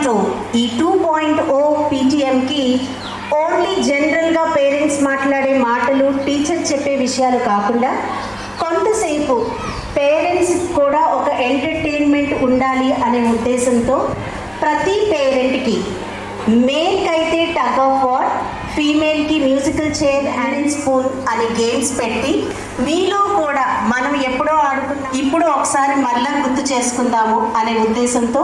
2.0. ఈ 2.0 పీటీఎంకి ఓన్లీ జనరల్గా పేరెంట్స్ మాట్లాడే మాటలు, టీచర్ చెప్పే విషయాలు కాకుండా కొంతసేపు పేరెంట్స్ కూడా ఒక ఎంటర్టైన్మెంట్ ఉండాలి అనే ఉద్దేశంతో ప్రతి పేరెంట్కి మేల్కి అయితే టగ్ ఆఫ్ వార్, ఫీమేల్కి మ్యూజికల్ చైర్ అండ్ స్పూన్ అనే గేమ్స్ పెట్టి మీలో కూడా మనం ఎప్పుడో ఆడుకున్న ఇప్పుడు ఒకసారి మళ్ళా గుర్తు చేసుకుందాము అనే ఉద్దేశంతో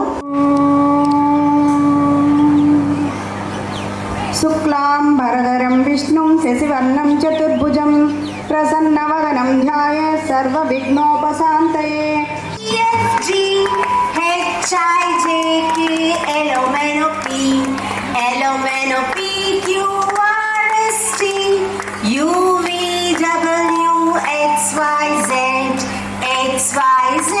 శుక్లాంబరధరం విష్ణుం శశివర్ణం చతుర్భుజం ప్రసన్నవదనం ధ్యాయే సర్వవిఘ్నోపశాంతయే. XYZ,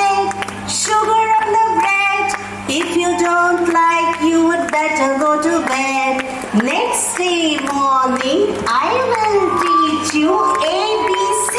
sugar on the bread. If you don't like, you would better go to bed. Next day morning, I will teach you ABC.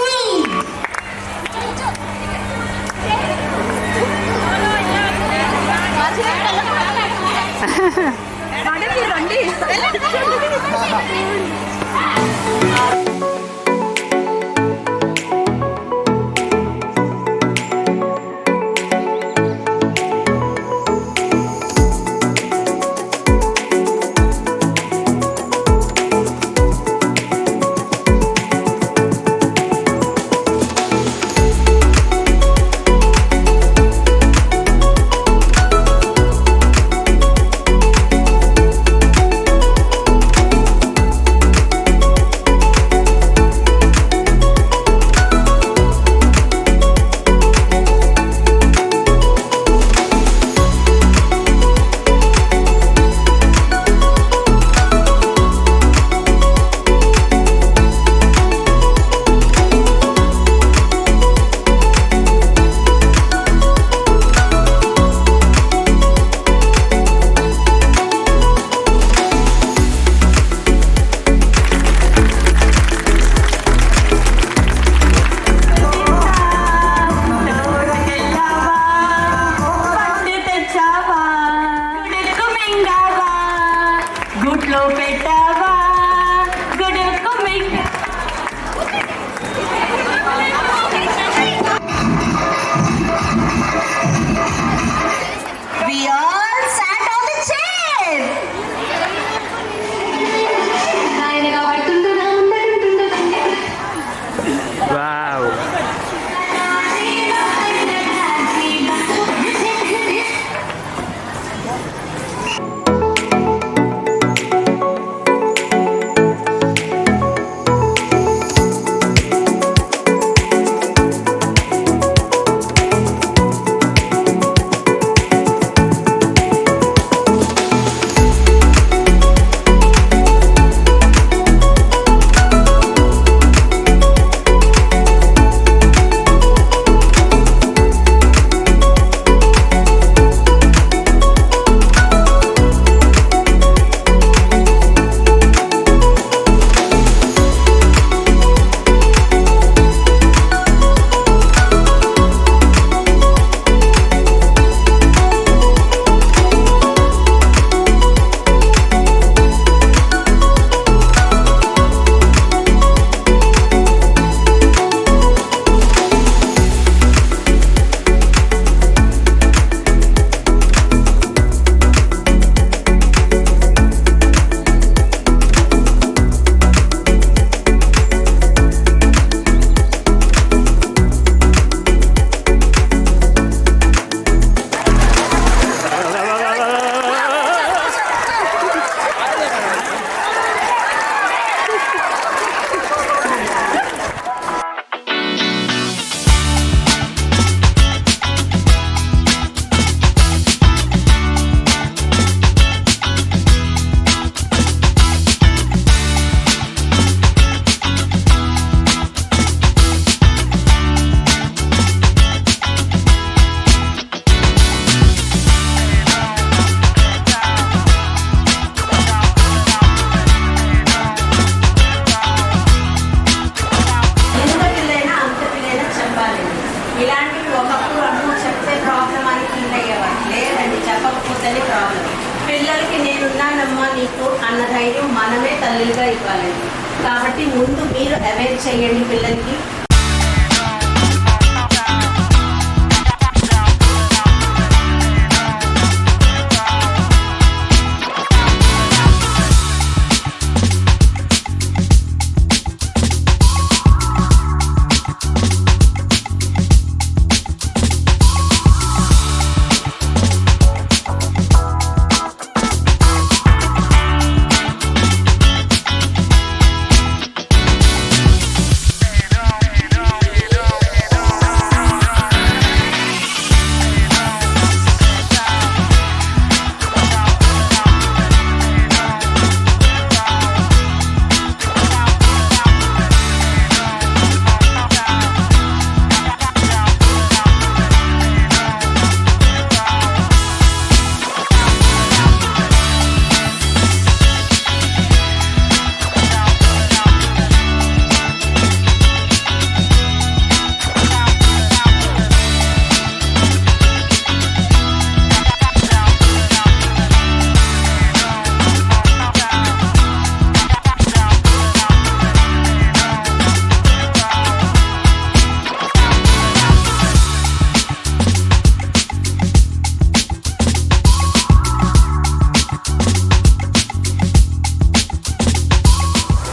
నీకు అన్న ధైర్యం మనమే తల్లిగా ఇవ్వాలండి. కాబట్టి ముందు మీరు అవేర్ చేయండి పిల్లలకి.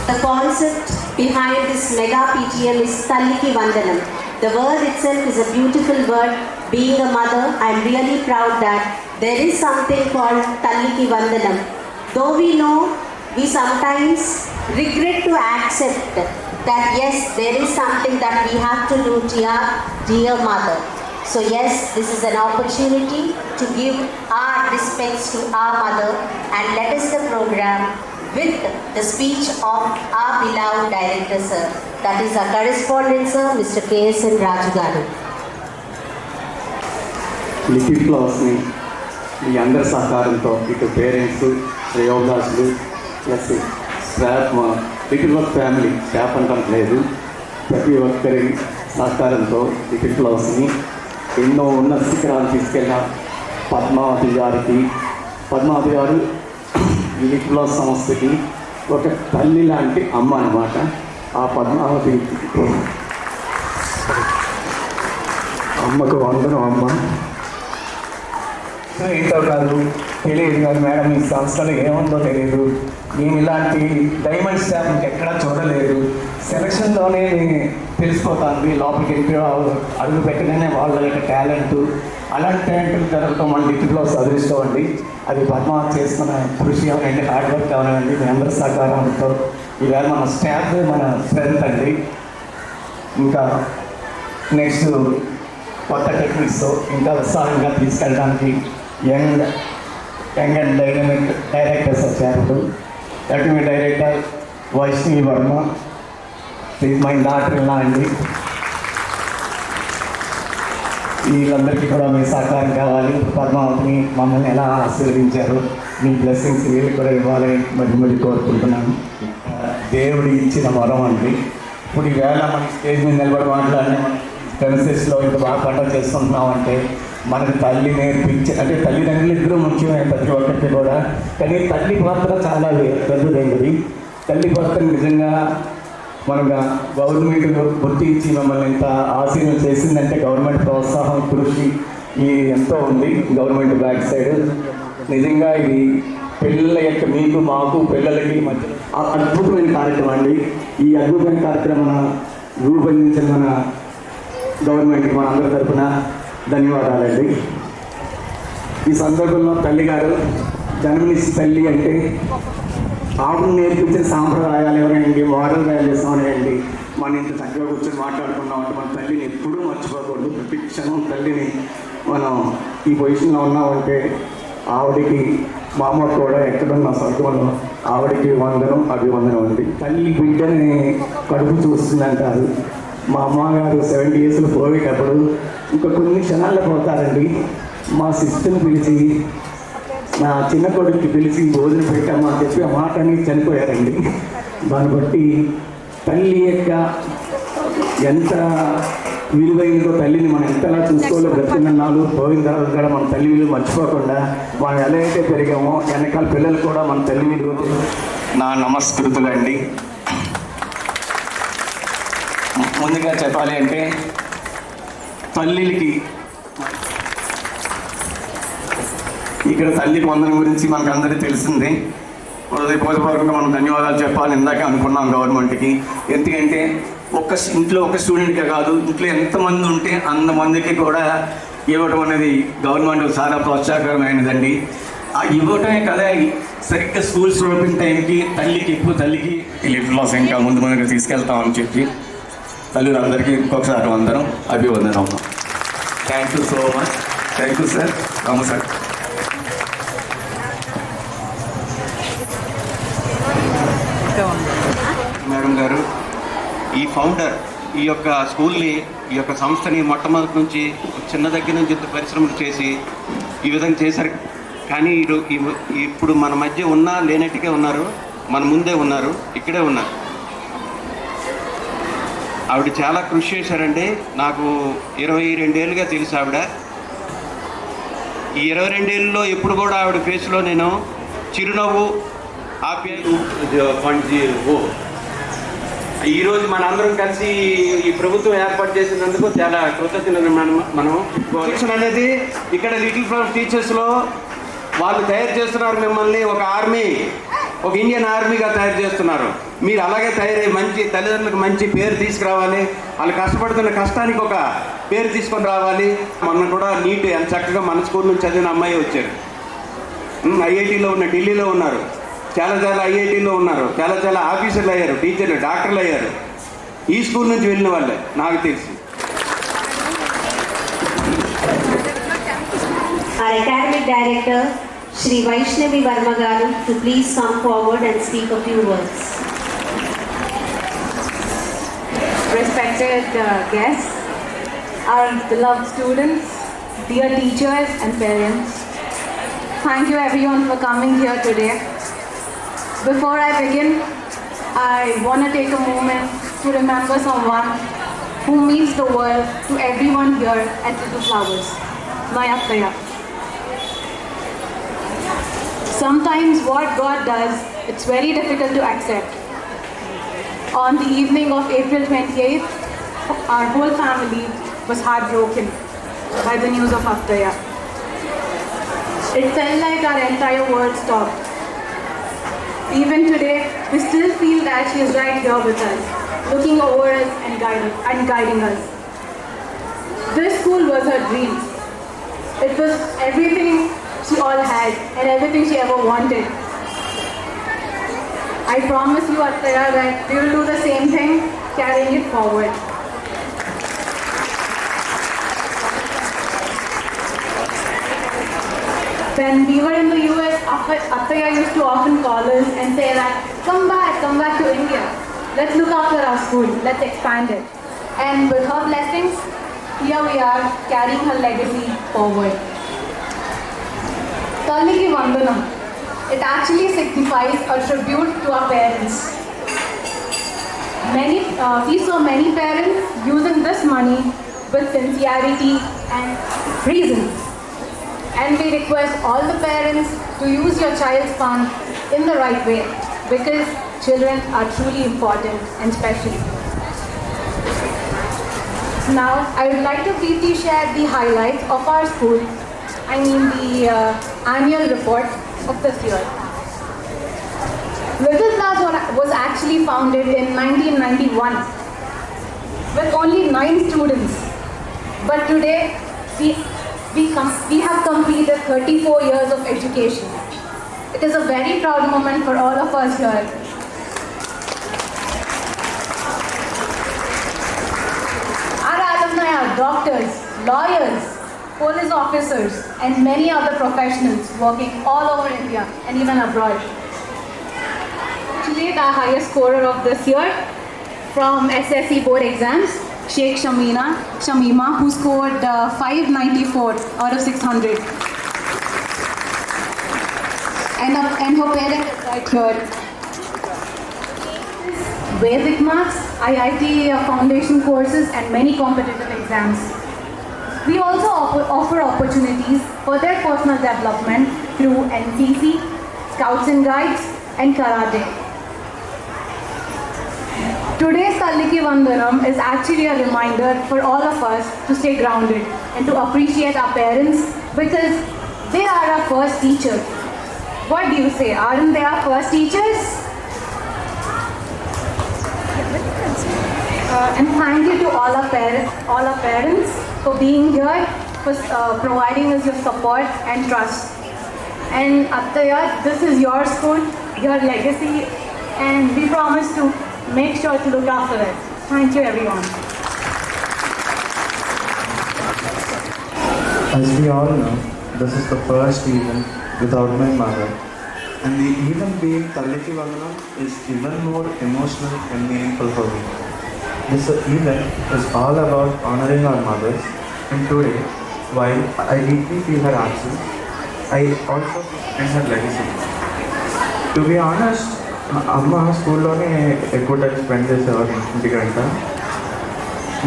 The concept behind this mega PTM is Talliki Vandanam. The word itself is a beautiful word. Being a mother, I am really proud that there is something called Talliki Vandanam. Though we know, we sometimes regret to accept that yes, there is something that we have to do to our dear mother. So yes, this is an opportunity to give our respects to our mother, and let us the program with the speech of our beloved director sir, that is our correspondent sir, Mr. KSN Raju garu. Little క్లాస్ని మీ అందరి సహకారంతో ఇటు parents శ్రేయోభిలాషులు plus staff మా little work family staff అనడం లేదు, ప్రతి ఒక్కరి సహకారంతో లిటిల్ క్లాస్ని ఎన్నో ఉన్నత శిఖరాలు తీసుకెళ్ళిన పద్మావతి గారు ఈ లిటిల్ క్లాస్ సంస్థకి ఒక తల్లి లాంటి అమ్మ అన్నమాట. ఆ పద్మావతి అమ్మకు వందనం అమ్మ. ఏంటో కాదు తెలియదు కాదు మేడం, ఈ సంస్థలో ఏముందో తెలియదు. మేము ఇలాంటి డైమండ్ స్టాఫ్ ఎక్కడా చూడలేదు. సెలక్షన్లోనే తెలిసిపోతుంది, లోపలికి వెళ్ళి అడుగు పెట్టగానే వాళ్ళ యొక్క టాలెంట్, అలాంటి టాలెంట్ జరగడం మన లిటిల్లో అదృష్టం అండి. అది పద్మావతి చేస్తున్న కృషి అవనండి, హార్డ్ వర్క్ అవనండి, మీ అందరి సహకారంతో ఈవేళ మన స్టాఫ్ మన స్ట్రెంత్ అండి. ఇంకా నెక్స్ట్ కొత్త టెక్నిక్స్తో ఇంకా ఉత్సాహంగా తీసుకెళ్ళడానికి యంగ్ అండ్ డైనమిక్ డైరెక్టర్స్ వచ్చారు. That me director Vaishnavi Varma, is my daughter ఇలా అండి. వీళ్ళందరికీ కూడా మీ సహకారం కావాలి. పద్మావతిని మమ్మల్ని ఎలా ఆశీర్వదించారు, మీ బ్లెస్సింగ్స్ వీళ్ళు కూడా ఇవ్వాలని మరి కోరుకుంటున్నాను. దేవుడు ఇచ్చిన వరం అండి. ఇప్పుడు ఈవేళ మన స్టేజ్ మీద నిలబడి మాట్లాడిన ప్రెమిసెస్లో ఇంత బాగా పండుగ చేసుకుంటున్నామంటే మనకు తల్లి నేర్పించి, అంటే తల్లిదండ్రులు ఇద్దరు ముఖ్యమే ప్రతి ఒక్కరికి కూడా, కానీ తల్లి పాత్ర చాలా పెద్దదైంది. తల్లి పాత్ర నిజంగా మనగా గవర్నమెంట్ గుర్తించి మమ్మల్ని ఇంత ఆశీర్వాదం చేసిందంటే గవర్నమెంట్ ప్రోత్సాహం కృషి ఈ ఎంతో ఉంది గవర్నమెంట్ బ్యాక్ సైడ్. నిజంగా ఇది పిల్లల యొక్క మీకు మాకు పిల్లలకి మధ్య అద్భుతమైన కార్యక్రమం అండి. ఈ అద్భుతమైన కార్యక్రమం రూపొందించిన మన గవర్నమెంట్కి మన అందరి తరఫున ధన్యవాదాలండి. ఈ సందర్భంలో తల్లిగారు జన్మనిచ్చి తల్లి అంటే ఆవిడ నేర్పించిన సాంప్రదాయాలు ఎవరండి, మోరల్ వాల్యూస్ అనేయండి. మనం ఇంత చక్కగా కూర్చొని మాట్లాడుకున్నాం అంటే మన తల్లిని ఎప్పుడూ మర్చిపోకూడదు. ప్రతి క్షణం తల్లిని మనం ఈ పొజిషన్లో ఉన్నామంటే ఆవిడికి మా అమ్మ కూడా ఎక్కడున్న స్వర్గంలో ఆవిడికి వందనం అభివందనం ఉంది. తల్లి బిడ్డని కడుపు చూస్తుందంటారు. మా అమ్మగారు 70 yearsలో పోయేటప్పుడు ఇంకా కొన్ని క్షణాల్లో పోతారండి. మా సిస్టర్ని పిలిచి నా చిన్న కొడుకుకి పిలిచి భోజనం పెట్టామా అని చెప్పి ఆ మాటని చనిపోయారండి. దాన్ని బట్టి తల్లి యొక్క ఎంత విలువైనదో తల్లిని మనం ఎంతలా చూసుకోవాలో బ్రతికినాలు పోయిన తర్వాత కూడా మన తల్లి విలువ మర్చిపోకుండా మనం ఎలా అయితే పెరిగామో వెనకాల పిల్లలు కూడా మన తల్లి విలువ. నా నమస్కృతులండి. ముందుగా చెప్పాలి అంటే తల్లికి ఇక్కడ తల్లికి వందనం గురించి మనకు అందరికీ తెలిసింది. హృదయపూర్వకంగా మనం ధన్యవాదాలు చెప్పాలి ఇందాక అనుకున్నాం గవర్నమెంట్కి. ఎందుకంటే ఇంట్లో ఒక స్టూడెంట్కే కాదు, ఇంట్లో ఎంతమంది ఉంటే అంతమందికి కూడా ఇవ్వటం అనేది గవర్నమెంట్ చాలా ప్రోత్సాహకరమైనదండి. ఆ ఇవ్వటమే కదా సరిగ్గా స్కూల్స్ ఓపెన్ టైంకి తల్లికి లిఫ్ట్ లాస్ ఇంకా ముందుగా తీసుకెళ్తామని చెప్పి తల్లులందరికీ ఇంకొకసారి అందరం అభివందనం. Thank you so much. Thank you sir. Sir madam గారు, ఈ ఫౌండర్ ఈ యొక్క స్కూల్ని, ఈ యొక్క సంస్థని మొట్టమొదటి నుంచి చిన్న దగ్గర నుంచి ఇంత పరిశ్రమలు చేసి ఈ విధంగా చేశారు. కానీ ఇప్పుడు మన మధ్య ఉన్నా లేనట్టుగా ఉన్నారు, మన ముందే ఉన్నారు, ఇక్కడే ఉన్నారు. ఆవిడ చాలా కృషి చేశారండి. నాకు 22 ఏళ్ళుగా తెలుసు ఆవిడ. ఈ 22 ఏళ్ళలో ఎప్పుడు కూడా ఆవిడ ఫేస్లో నేను చిరునవ్వు ఈరోజు మన అందరం కలిసి ఈ ప్రభుత్వం ఏర్పాటు చేసినందుకు చాలా కృతజ్ఞతలు మనం శిక్షణ అనేది ఇక్కడ లిటిల్ ఫ్లవర్ టీచర్స్లో వాళ్ళు తయారు చేస్తున్నారు. మిమ్మల్ని ఒక ఆర్మీ, ఒక ఇండియన్ ఆర్మీగా తయారు చేస్తున్నారు. మీరు అలాగే తయారై మంచి తల్లిదండ్రులకు మంచి పేరు తీసుకురావాలి. వాళ్ళు కష్టపడుతున్న కష్టానికి ఒక పేరు తీసుకొని రావాలి. మొన్న కూడా నీట్ ఎంత చక్కగా మన స్కూల్ నుంచి చదివిన అమ్మాయి వచ్చారు. ఐఐటీలో ఉన్న, ఢిల్లీలో ఉన్నారు, చాలా ఐఐటీలో ఉన్నారు, చాలా ఆఫీసర్లు అయ్యారు, టీచర్లు, డాక్టర్లు అయ్యారు. ఈ స్కూల్ నుంచి వెళ్ళిన వాళ్ళే నాకు తెలిసి. Our academic director, Shri Vaishnavi Verma garu, to please come forward and speak a few words. Respected guests, our beloved students, dear teachers and parents, thank you everyone for coming here today. Before I begin, I want to take a moment to remember someone who means the world to everyone here at Little Flowers, my Attaya. Sometimes what God does, it's very difficult to accept. On the evening of April 28th, our whole family was heartbroken by the news of Attaya. It felt like our entire world stopped. Even today, we still feel that she is right here with us, looking over us and guiding us. This school was her dream. It was everything she all had and everything she ever wanted. I promise you, Attaya, that we will do the same thing, carrying it forward. When we were in the US, Attaya used to often call us and say that, come back to India. Let's look after our school, let's expand it. And with her blessings, here we are carrying her legacy forward. Talliki Vandanam. It actually signifies a tribute to our parents. We saw many parents using this money with sincerity and reason. And we request all the parents to use your child's fund in the right way, because children are truly important and special. Now, I would like to briefly share the highlights of our school, the annual report of this year. Little Flowers was actually founded in 1991 with only 9 students. But today, we have completed 34 years of education. It is a very proud moment for all of us here. Our alumni are doctors, lawyers, police officers, and many other professionals working all over India and even abroad. Actually, the highest scorer of this year from SSC board exams, Sheikh Shamima, who scored 594 out of 600. And her parents is right here. Vedic marks, IIT foundation courses, and many competitive exams. exams. We also offer opportunities for their personal development through NCC, Scouts and Guides, and Karate. Today's Talliki Vandanam is actually a reminder for all of us to stay grounded and to appreciate our parents because they are our first teachers. What do you say? Aren't they our first teachers? And thank you to all our parents for being here, for providing us your support and trust. And Attaya, this is your school, your legacy, and we promise to make sure to look after it. Thank you, everyone. As we all know, this is the first event without my mother. And the event being Talliki Vandanam is even more emotional and meaningful for me. This event is all about honoring our mothers, and today, while I deeply feel her absence, I also feel her legacy. To be honest, అమ్మ స్కూల్లోనే ఎక్కువ time spend చేసేవారు ఇంటికంట.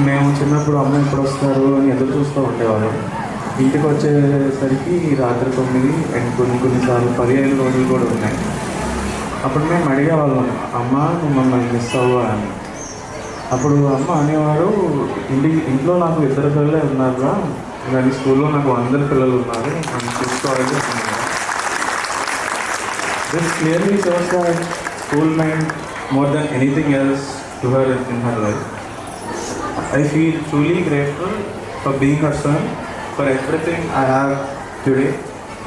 మేము చిన్నప్పుడు అమ్మ ఎప్పుడు వస్తారు అని ఎదురు చూస్తూ ఉండేవాళ్ళం. ఇంటికి వచ్చేసరికి రాత్రి 9 అండ్ కొన్నిసార్లు 15 రోజులు కూడా ఉన్నాయి. అప్పుడు మేము అడిగేవాళ్ళం, అమ్మ నువ్వు మమ్మల్ని మిస్ అవ్వా అని. అప్పుడు అమ్మ అనేవారు, ఇంట్లో నాకు 2 పిల్లలే ఉన్నారా, కానీ స్కూల్లో నాకు 100 పిల్లలు ఉన్నారు, మనం చూసుకోవాలి అన్నారు. This clearly shows that school meant more than anything else to her in her life. I feel truly grateful for being her son, for everything I have today,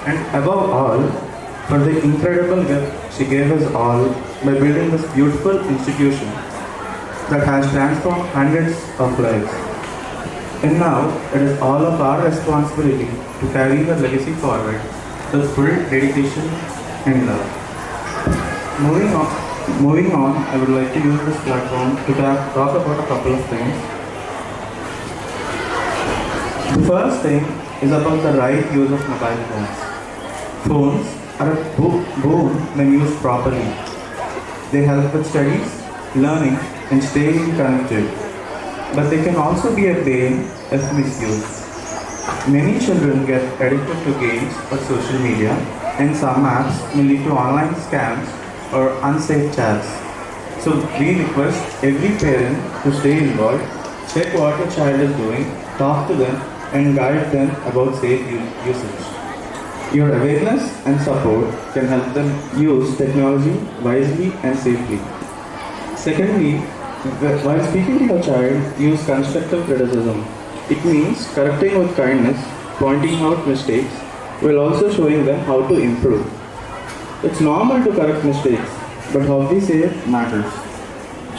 and above all, for the incredible gift she gave us all by building this beautiful institution that has transformed hundreds of lives. And now, it is all of our responsibility to carry her legacy forward with full dedication and love. Moving on, I would like to use this platform to talk about a couple of things. The first thing is about the right use of mobile phones. Phones are a boon when used properly. They help with studies, learning, and staying connected. But they can also be a bane if misused. Many children get addicted to games or social media, and some apps may lead to online scams or unsafe chats. So we request every parent to stay involved, check what your child is doing, talk to them, and guide them about safe usage. Your awareness and support can help them use technology wisely and safely. Secondly, while speaking to your child, use constructive criticism. It means correcting with kindness, pointing out mistakes, while also showing them how to improve. It's normal to correct mistakes, but how we say it matters.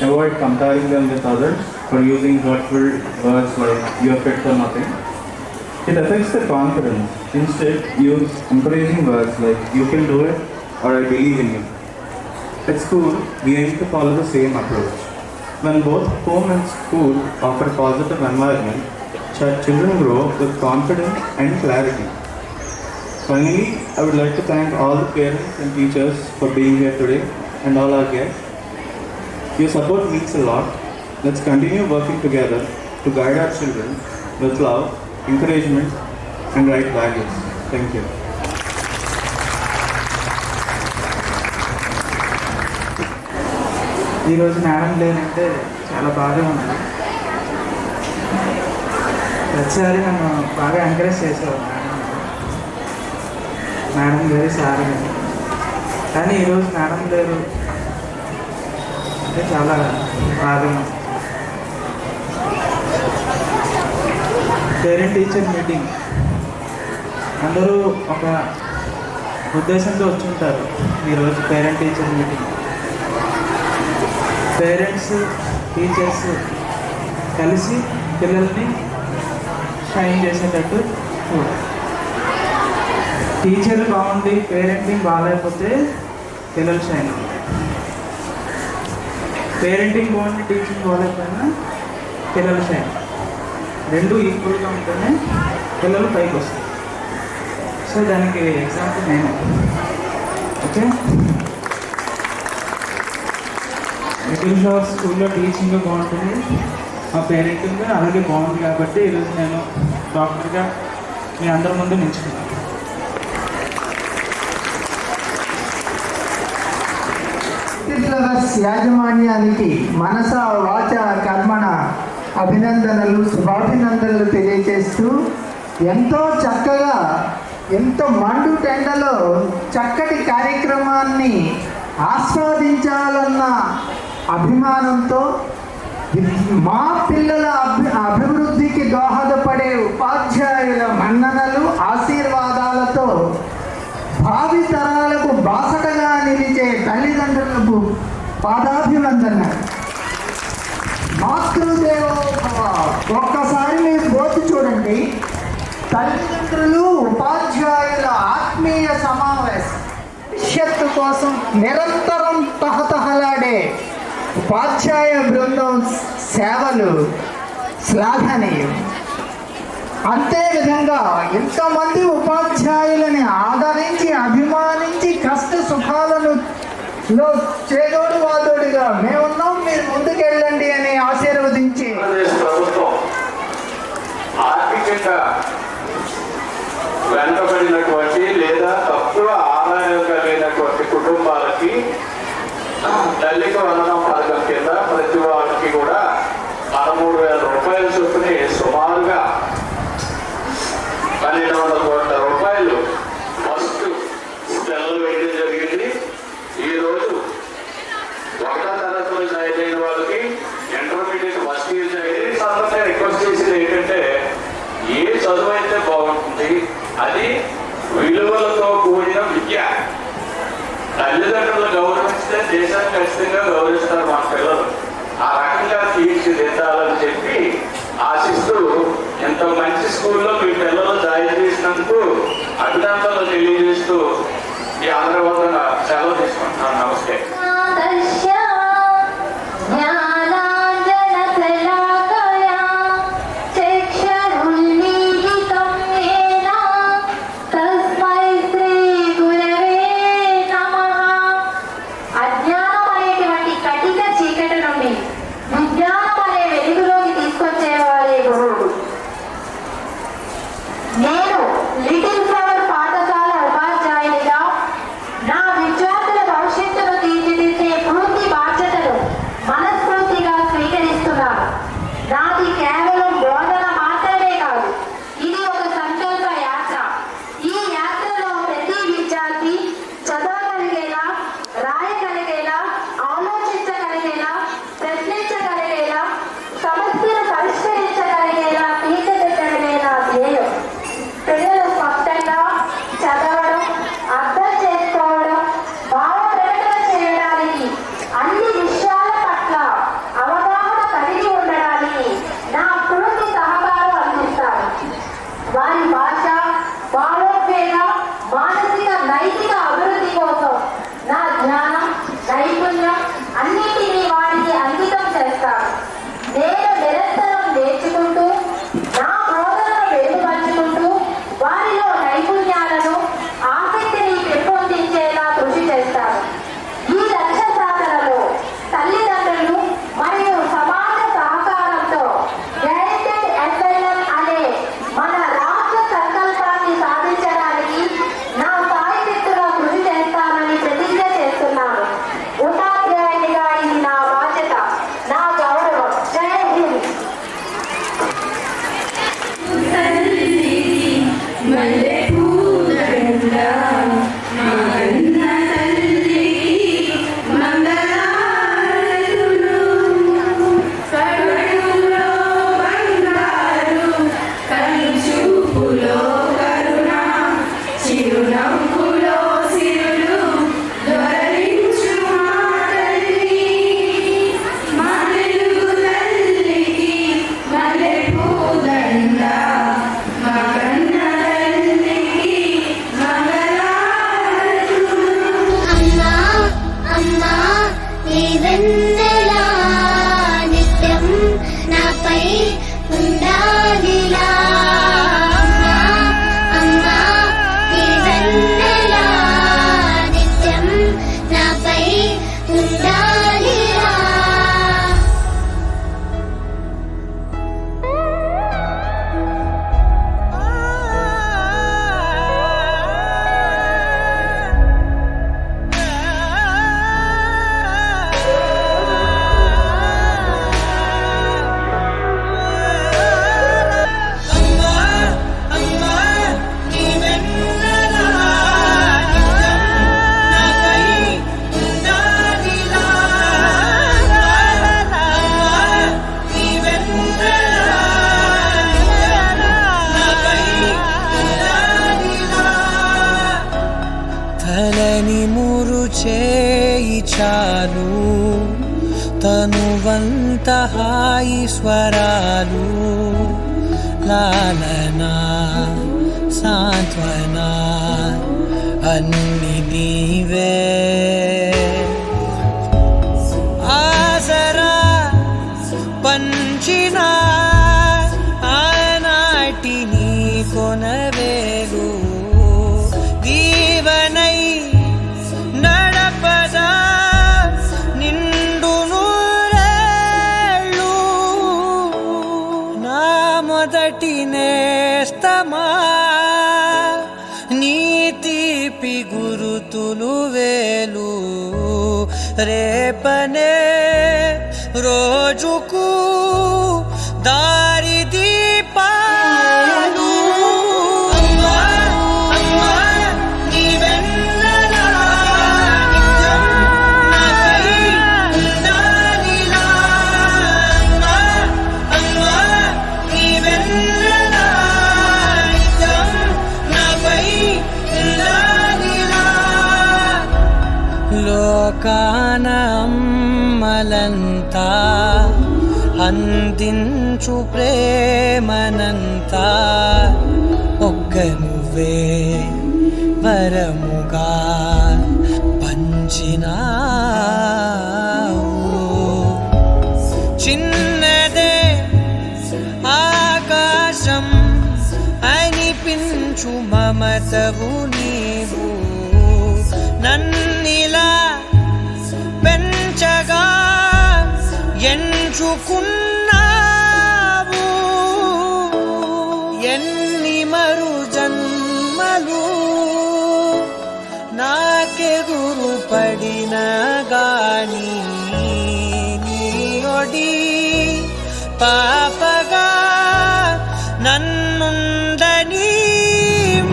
Avoid comparing them with others or using hurtful words like "you're fit for nothing." It affects their confidence. Instead, use encouraging words like "you can do it" or "I believe in you." At school, we aim to follow the same approach. When both home and school offer a positive environment, children grow with confidence and clarity. Finally, I would like to thank all the parents and teachers for being here today and all our guests. Your support means a lot. Let's continue working together to guide our children with love, encouragement, and right values. Thank you. ఈరోజు madam లేనంటే చాలా బాగా ఉంది. ప్రతిసారి నన్ను బాగా encourage చేసేవారు madam లేరు, sir గారు. కానీ ఈరోజు మేడం లేరు అంటే చాలా బాగా. పేరెంట్ టీచర్ మీటింగ్ అందరూ ఒక ఉద్దేశంతో వచ్చి ఉంటారు. ఈరోజు parent teacher meeting parents teachers కలిసి పిల్లల్ని షైన్ చేసేటట్టు చూడాలి. టీచర్లు బాగుండి పేరెంటింగ్ బాగాలేకపోతే పిల్లలు షైన్ అవుతారు. పేరెంటింగ్ బాగుండి టీచింగ్ బాగాలేకపోయినా పిల్లలు షైన్. రెండు ఈక్వల్గా ఉంటేనే పిల్లలు పైకి వస్తారు. సో దానికి ఎగ్జాంపుల్ నేను. ఓకే, మిడిల్ షాప్ స్కూల్లో టీచింగ్ బాగుంటుంది, మా పేరెంటింగ్ అలాగే బాగుంది కాబట్టి ఈరోజు నేను డాక్టర్గా మీ అందరి ముందు నిల్చున్నాను. ఫ్లవర్స్ యాజమాన్యానికి మనస వాచ కర్మణ అభినందనలు, శుభాభినందనలు తెలియజేస్తూ ఎంతో చక్కగా, ఎంతో మండు టెండలో చక్కటి కార్యక్రమాన్ని ఆస్వాదించాలన్న అభిమానంతో మా పిల్లల అభివృద్ధికి దోహదపడే ఉపాధ్యాయుల మన్ననలు, ఆశీర్వాదాలతో భావి తరాలకు బాసటగా నిలిచే తల్లిదండ్రులకు పాదాభివందన. మాతృదేవోభవ. ఒక్కసారి మీరు పోతు చూడండి. తల్లిదండ్రులు ఉపాధ్యాయుల ఆత్మీయ సమావేశం, భవిష్యత్తు కోసం నిరంతరం తహతహలాడే ఉపాధ్యాయ బృందం సేవలు శ్లాఘనీయం. అంతేవిధంగా ఎంతమంది ఉపాధ్యాయులని ఆదరించి, అభిమానించి, కష్ట సుఖాలను చేదోడు వాదోడుగా మేమున్నాం, మీరు ముందుకెళ్ళండి అని ఆశీర్వదించి ప్రభుత్వం ఆర్థికంగా వెనుకబడినటువంటి లేదా తక్కువ ఆదాయం కలిగినటువంటి కుటుంబాలకి తల్లికి వందనం పథకం కింద ప్రతి వారికి కూడా 13,000 రూపాయల చొప్పున సుమారుగా 1,200 కోట్ల రూపాయలు ఫస్ట్ పిల్లలు వేయడం జరిగింది. ఈరోజు 1వ తరగతిలో జాయిన్ అయిన వాళ్ళకి ఇంటర్మీడియట్ ఫస్ట్ ఇయర్ జాయిన్ సందర్భంగా రిక్వెస్ట్ చేసేది ఏంటంటే, ఏ చదువు అయితే బాగుంటుంది అది విలువలతో కూడిన విద్య. తల్లిదండ్రులు గౌరవిస్తే దేశాన్ని ఖచ్చితంగా గౌరవిస్తారు మన పిల్లలు. ఆ రకంగా తీర్చిదిద్దాలని చెప్పి ఆశిస్తూ ఎంత మంచి స్కూల్లో మీ పిల్లలు జాయిన్ చేసినందుకు అభినందనలు తెలియజేస్తూ ఈ ఆంధ్రవదన సెలవు తీసుకుంటున్నాను. నమస్తే. తలని మురు చేయి చాలు తనువంత హాయి స్వరాలు లాలనా సాంత్వన అన్ని నీవే ఆసరా పంచిన ఆనాటి నీ కొనవేలు దీవనై నడపదా నిండు నూరేళ్ళు నా మొదటి నేస్తమా నీ తీపి గురుతులు వేలు రేపనే రోజుకు దారి దీపాలు అమ్మా అమ్మా నీ వెన్నెలా నిత్యం నాపై ఉండాలిలా అమ్మా అమ్మా నీ వెన్నెలా నిత్యం నాపై ఉండాలిలా లోకాన అమ్మలంతా అందించు ప్రేమనంతా ఒక్క నువ్వే వరముగా పంచినావు చిన్నదే ఆకాశం అనిపించు మమతవు నీవు నన్నిలా పెంచగా ఎంచుకున్నావు ఎన్ని మరు జన్మలు నాకెదురు పడిన గాని నీ ఒడి పాపగా నన్నుండని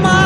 మా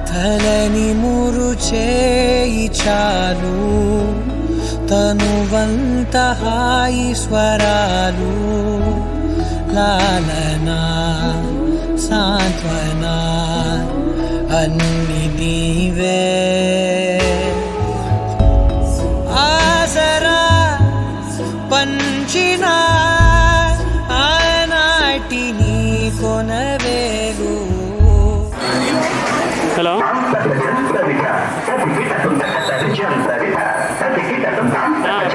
తలని మురు చేయి చాలు తనువంత హాయి స్వరాలు లాలనా సాంత్వన అన్ని నీవే ఆసరా పంచిన ఆనాటి నీ కొనవేలు. హలో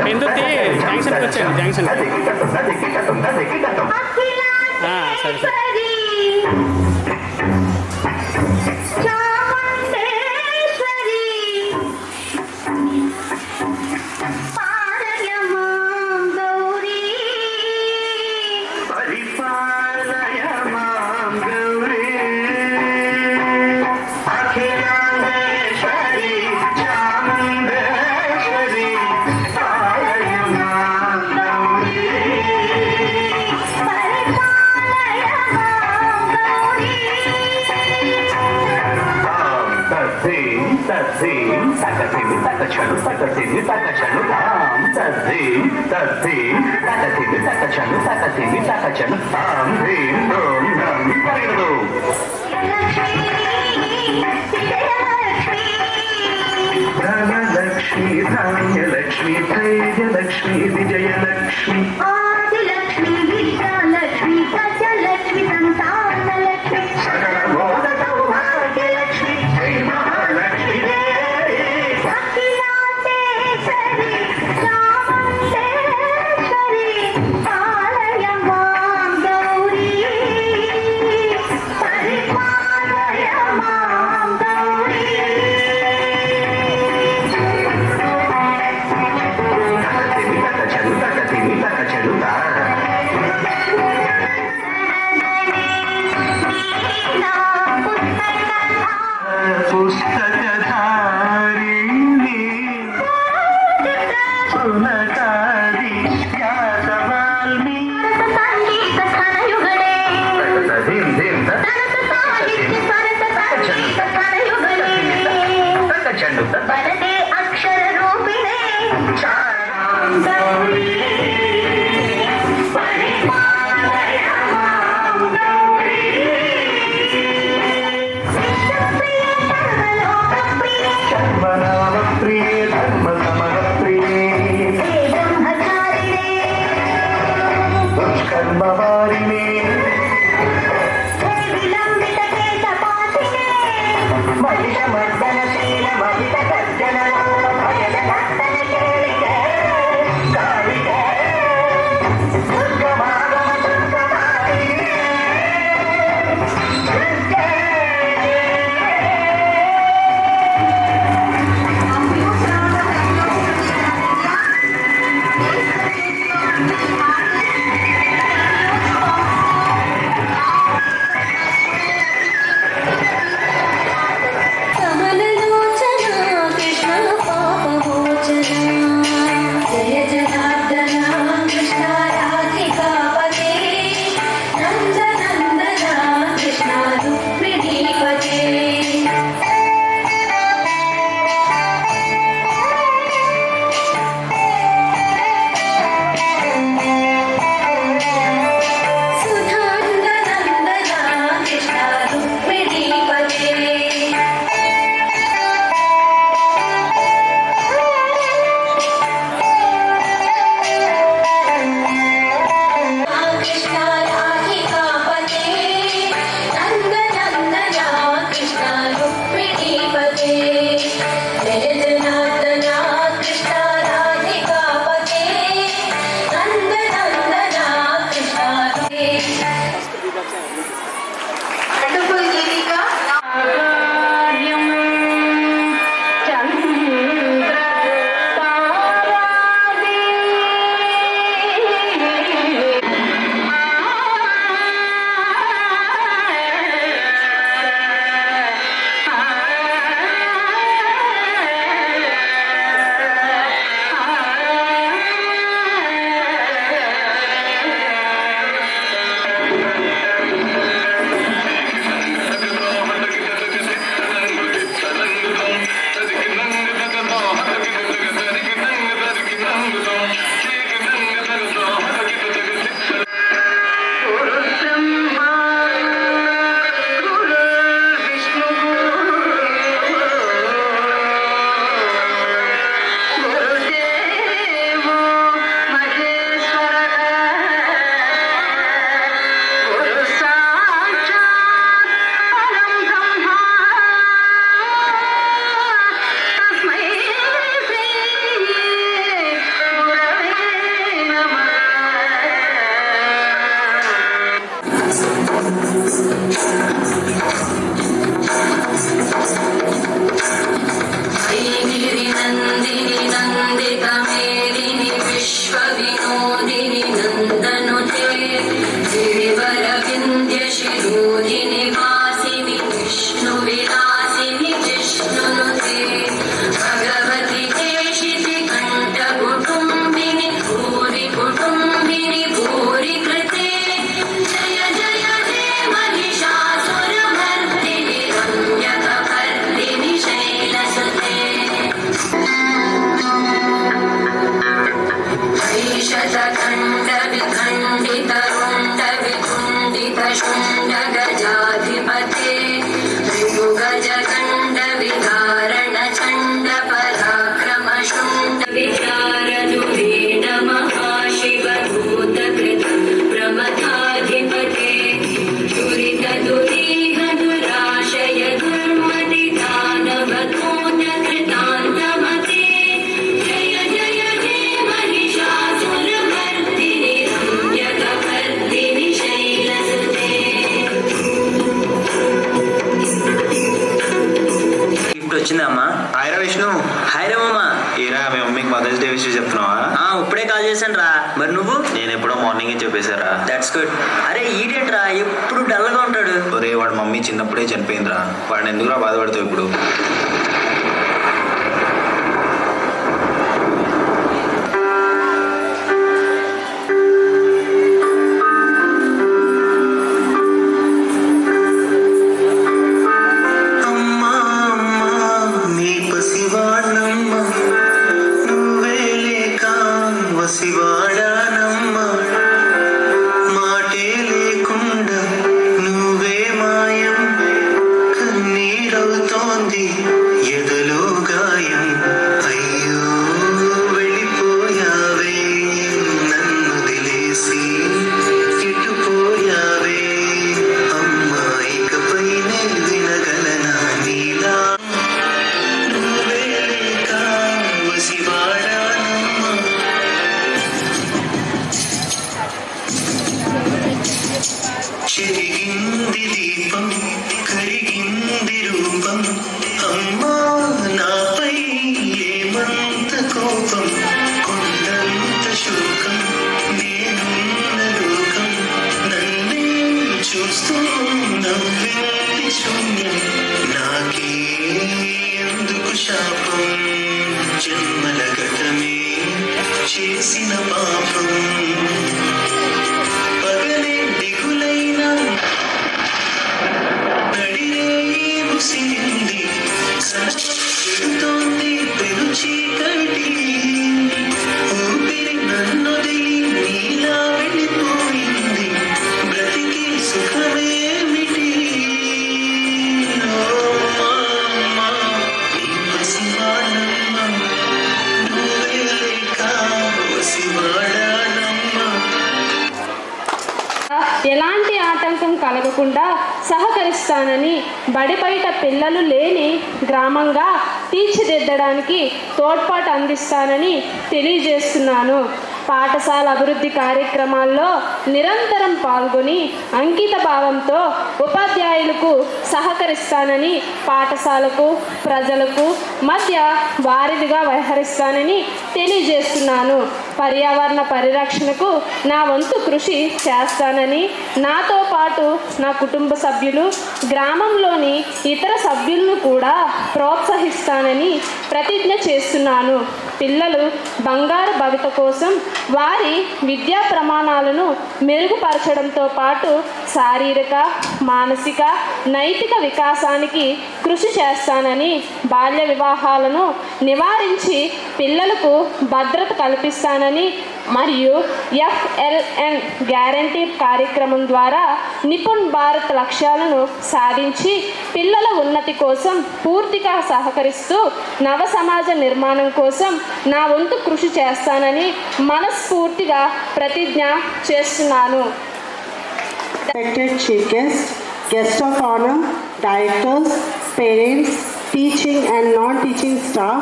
పెందుర్తి జంక్షన్కి వచ్చాను జంక్షన్ సరే సరే Hare తకతిమి తకచను తాం తద్దీం తద్దీం తకతిమి తకచను తకతిమి తకచను తాం దీం దోం నం పరిగెడు ధనలక్ష్మి ధాన్యలక్ష్మి ధైర్యలక్ష్మి విజయలక్ష్మి ఆదిలక్ష్మి విద్యాలక్ష్మి గజలక్ష్మి సంతానలక్ష్మి సకల మోద సౌభాగ్యలక్ష్మి శ్రీ మహాలక్ష్మి అఖిలాండేశ్వరి చాముండేశ్వరి పాలయ మాం గౌరీ పరిపాలయ మాం గౌరీ తకచను తకతిమి తకచను తా పుస్తకధారిణి సునకాది వ్యాసవాల్మి సంగీత ఘనయుగడే ధీం ధీం సాహిత్య స్వరత సంగీత ఘనయుగడే తకచను వరదే అక్షర రూపిణే చారాం గౌరీ పరిపాలయ మాం గౌరీ విశ్వప్రియ సర్వలోకప్రియ ధర్మనామప్రియే ధర్మ సమరప్రియే హే బ్రహ్మచారిణే దుష్కర్మవారిణే హే విలంబిత కేశపాతినే మహిషమర్దనశీల మహిత గర్జన భయదనర్దన కేళికే కాళికే దుర్గమాగమ దుర్గమాలినే దుర్గే ఆ चण्ड विखण्डित रुण्ड विखुण्डित शुण्ड गजाधिपते ऋतुगज गण्ड विधारण चण्ड पराक्रम शुण्ड विचार दुरीड महाशिव भूतकृत प्रमथाधिपते दुरित दुरीह दुराशय दुर्मति दानव दूत कृतान्तमते जय जय जय महिषासुरमर्दिनि रम्यकपर्दिनि शैलसुते గిఫ్ట్ వచ్చిందమ్మా. హాయ్రా విష్ణు. హాయ్రా మామ. ఏరా మీ మమ్మీకి మదర్స్ డే విషయం చెప్తున్నావా? ఇప్పుడే కాల్ చేశాను రా. మరి నువ్వు? నేను ఎప్పుడో మార్నింగ్ చెప్పేశారా. That's good. అరే ఈడేంట్రా ఎప్పుడు డల్గా ఉంటాడు? ఒరే వాడు మమ్మీ చిన్నప్పుడే చనిపోయిందిరా. వాడిని ఎందుకురా బాధపడతావు ఇప్పుడు? చెరిగింది దీపం కరిగింది రూపం అమ్మా నాపై ఏమంత కోపం కొండంత శోకం నేనున్న లోకం నన్నే చూస్తూ నవ్వింది శూన్యం నాకే ఎందుకు శాపం జన్మల గతమే చేసిన పాపం పగలే దిగులైనా నడిరేయి ముసిరింది సనతోంది పెను చీకటి ఊపిరి నన్నొదిలి నీలా వెళ్ళిపోయింది బ్రతికి సుఖమేమిటి ఓ మామా నీ పసివాడమ్మ నువ్వే లేక వసివాడానమ్మ. ఎలాంటి ఆటంకం కలగకుండా సహకరిస్తానని బడి బయట పిల్లలు లేని గ్రామంగా తీర్చిదిద్దడానికి తోడ్పాటు అందిస్తానని తెలియజేస్తున్నాను. పాఠశాల అభివృద్ధి కార్యక్రమాల్లో నిరంతరం పాల్గొని అంకిత భావంతో ఉపాధ్యాయులకు సహకరిస్తానని, పాఠశాలకు ప్రజలకు మధ్య వారిదిగా వ్యవహరిస్తానని తెలియజేస్తున్నాను. పర్యావరణ పరిరక్షణకు నా వంతు కృషి చేస్తానని, నాతో పాటు నా కుటుంబ సభ్యులు, గ్రామంలోని ఇతర సభ్యులను కూడా ప్రోత్సహిస్తానని ప్రతిజ్ఞ చేస్తున్నాను. పిల్లలు బంగారు భవిత కోసం వారి విద్యా ప్రమాణాలను మెరుగుపరచడంతో పాటు శారీరక, మానసిక, నైతిక వికాసానికి కృషి చేస్తానని, బాల్య వివాహాలను నివారించి పిల్లలకు భద్రత కల్పిస్తానని మరియు FLN గ్యారంటీ కార్యక్రమం ద్వారా నిపుణ్ భారత్ లక్ష్యాలను సాధించి పిల్లల ఉన్నతి కోసం పూర్తిగా సహకరిస్తూ నవ సమాజ నిర్మాణం కోసం నా వంతు కృషి చేస్తానని మనస్ఫూర్తిగా ప్రతిజ్ఞ చేస్తున్నాను. Respected Chief Guest, Guest of Honor, Directors, Parents, Teaching and Non-Teaching Staff,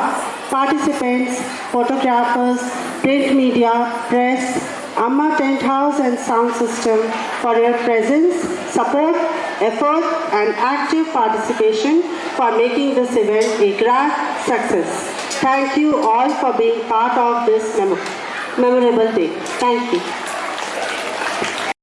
Participants, Photographers, Print Media, Press, Amma Tent House and Sound System for your presence, support, effort and active participation for making this event a grand success. Thank you all for being part of this memorable day. Thank you.